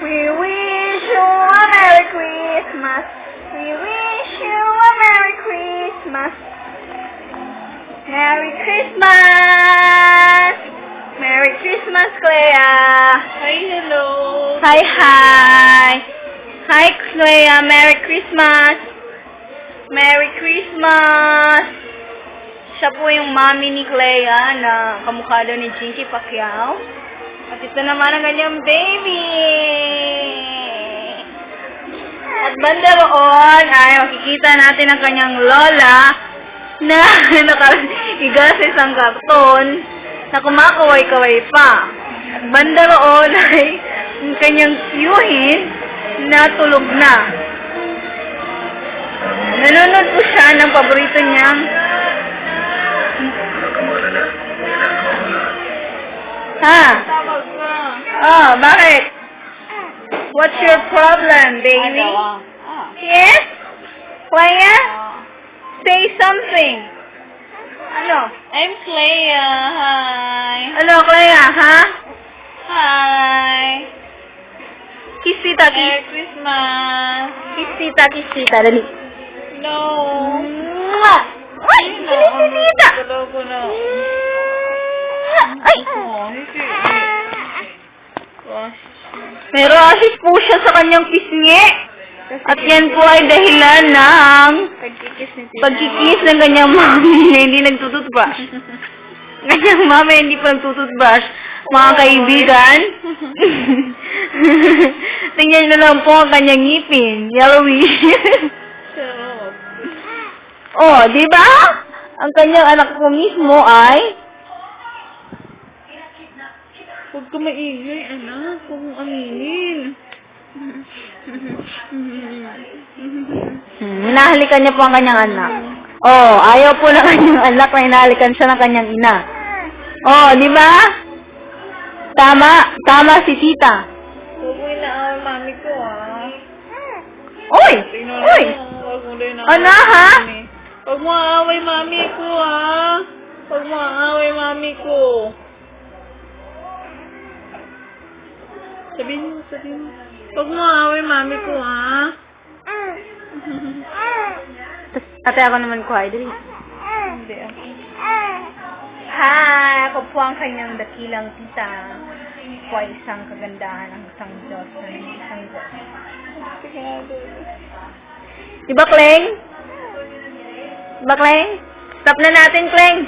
We wish you a Merry Christmas. We wish you a Merry Christmas. Merry Christmas! Merry Christmas, Clea! Hi, hello. Hi, hi! Hi, Clea! Merry Christmas! Merry Christmas! Siya po yung mommy ni Clea na kamukha daw ni Jinky Pacquiao. At ito naman ang kanyang baby! At banda roon ay makikita natin ang kanyang lola na nakahiga sa isang karton na kumakaway-kaway pa. At banda roon ay ang kanyang tiyuhin na tulog na. Nanonood po siya ng paborito niyang Tawag ka. Oh, bakit? What's your problem, baby? Yes? Clea? Say something. Ano? I'm Clea. Hi. Ano, Clea, ha? Hi. Kiss tita, Merry kiss. Christmas. Kiss tita, kiss tita. Dali. No. Mwah! Ay, kiss si tita. Dalaw ko na. Ay! Oh, hindi. Gosh. May rashes po siya sa kanyang pisngi. At yan po ay dahilan ng Pagkikis ni Tita. pagkikis ng kanyang mami na hindi nagtututbrush. Kanyang mami hindi pa nagtututbrush. Mga kaibigan. Tingnan nyo na lang po ang kanyang ngipin. Yellowish. Sarap. Oh, di ba? Ang kanyang anak po mismo ay Huwag ka maingay, anak. Huwag mong aminin. hinahalikan niya po ang kanyang anak. Oh, ayaw po ng kanyang anak na hinahalikan siya ng kanyang ina. Oh, di ba? Tama si tita. Huwag mo inaaway mami ko, ah. Uy! Tingnan Uy! mo. Huwag mo rin Ano, ha? mami. Huwag mo aaway mami ko, ah. Huwag mo aaway mami ko. Sabihin mo. Huwag mo aaway mami ko, ha? Ate, ako naman ko, ay, dali. Hindi, ako. Hi! Ako po ang kanyang dakilang tita. Ako po ay isang kagandahan ng isang Diyos na hindi isang Diyos. Diba, Kleng? Diba, Kleng? Stop na natin, Kleng!